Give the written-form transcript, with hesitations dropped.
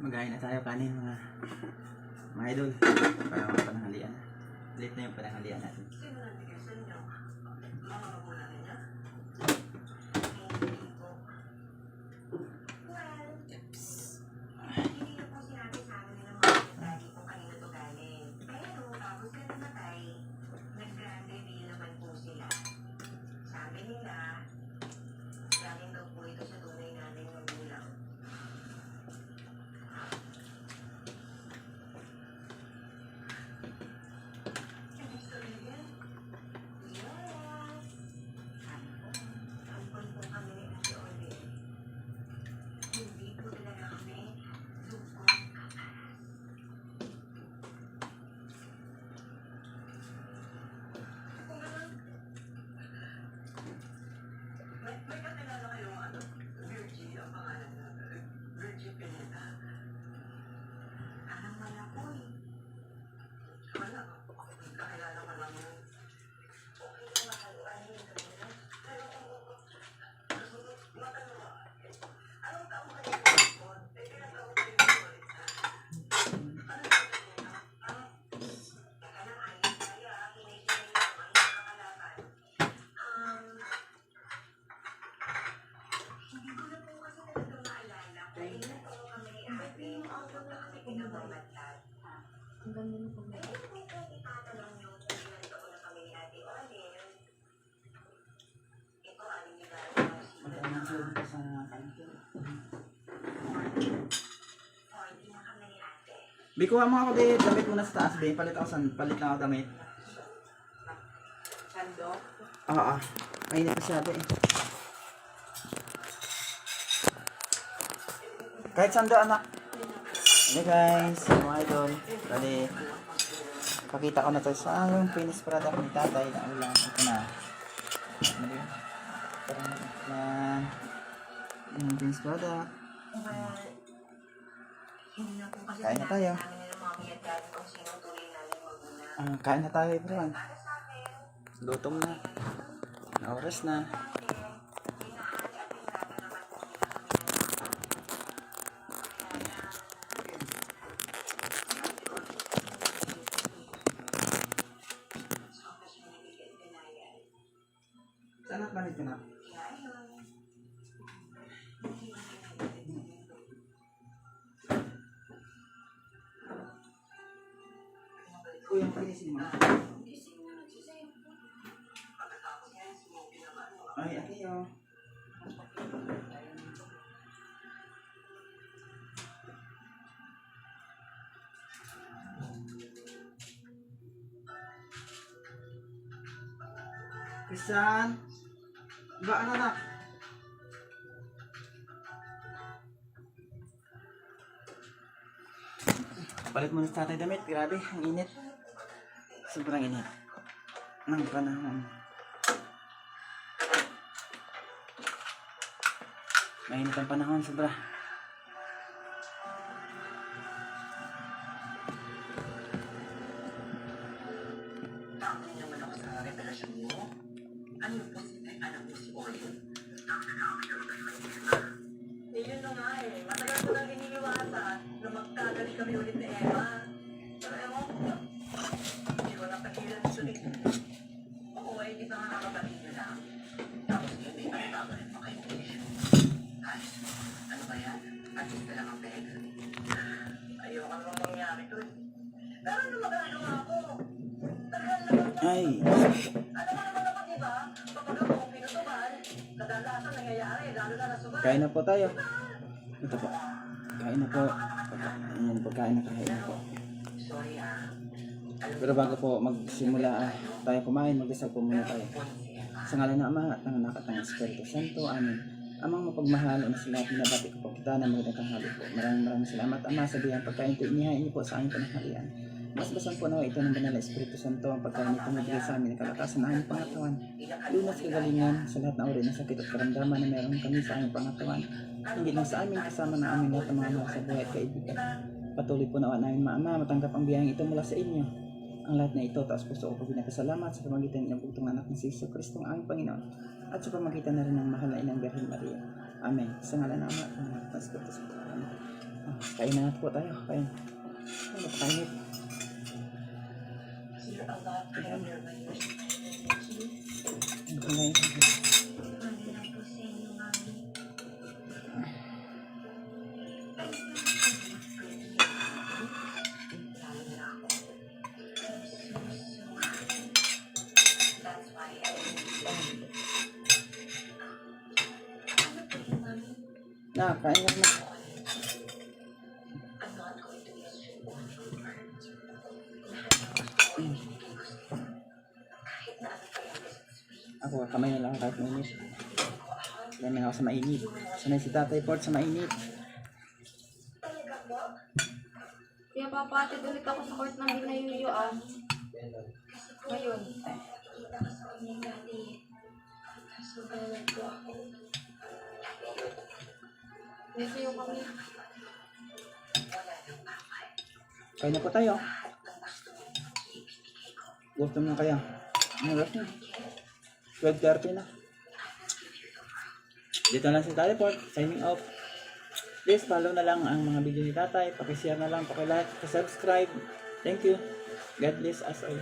Magain na tayo kanin mga idol. Para mga pananghalian na. Late na yung pananghalian natin. Bikuha mo ako din, damit muna sa taas din. Palit lang ako damit. Sando? Oo. Mainit masyado eh. Kahit sando anak. Hey guys, mga idol. Bali, pakita ko na to sa yung finished product ni tatay na ulam. Ito na. Parang na yung finished product. Kain na tayo. Kain na tayo everyone. Lutom na. Na oras na. Saan ang planit na? Uy, ang pagising mo. Ay, akiyo. Christian, ba anak? Palit mo na sa tatay damit, grabe, ang init. Sobrang init ng panahon. Mainit ang panahon, sobra. Tama naman ako sa revelasyon mo. Ano yung positive alam mo si Oil? Yun na nga eh. Matagal ko nang iniiwasa na magkagaling kami ulit ni Emma. Pero ewan ko, hindi ko napagilan sa ulit. Oo eh, di ba nga nakapatid nyo lang? Tapos yun, may pagkagaling pa kayo ulit. Guys, ano ba yan? At least lang ang peg. Ayoko naman mangyari to eh. Pero ano magano nga ako? Tagal naman ko. Ay. Ano mo naman ako, diba? Kapag ako pinutukan, kadalasan nangyayari, lalo na nasuban. Kain na po tayo. Ito po. Kain na po. Ayan, pagkain na kain na po. Sorry ah. Pero bago po magsimula tayo kumain, mag-isap po muna tayo. Sa ngalan ng Ama at ng Anak at ng Espiritu Santo, Amen. Amang mapagmahal na sila, pinabati ko po kita na magandang tanghali po. Maraming salamat, Ama, sa biyang pagkain ito inihain niyo po sa aming pananghalian. Mas basan po na ito ng banal na Espiritu Santo ang pagkain ito mabigay sa amin ng kalakasan ng aming pangatawan. Lunas kagalingan sa lahat na uri ng sakit at karamdaman na meron kami sa aming pangatawan. Hindi lang sa amin, kasama na aming lahat ng mga mahal sa buhay at kaibigan. Patuloy po nawa namin, Ama, matanggap ang biyayang ito mula sa inyo. Ang lahat na ito, taas puso ko po pinagkasalamat sa pamagitan ng bugtong anak ng Isus Kristo ang aming Panginoon at sa pamagitan na rin ng mahal na inang Birhen Maria. Amen. Sa ngalan ng Ama at ng Anak at ng Espiritu Santo. Amen. Kain na po tayo. Kain. Ay, napakainit. You're a lot prettier when you're smiling, Nikki. Ang kain. Mami lang po sa inyo, Mami. Lalo na ako. I'm so happy. That's why I love you. Ano po yun, Mami? Kain na. I'm not going to miss you anymore. Kahit na ano pa yung sweet. Ako, kamay na lang kahit mainit. Sanay ako sa mainit. Sanay si Tatay Port sa mainit. Talaga po? Kaya papatid ulit ako sa court ng ginayuyuan. Ngayon. Nakikita ko sa kanya dati. Kaso galang po ako. Dito yung kami. Kain na po tayo. Gusto mo na kaya? Ang oras na. 12:30 na. Dito lang si Tatay Port. Signing off. Please follow na lang ang mga video ni Tatay. Pakishare na lang, pakilike, pakisubscribe. Thank you. God bless us all.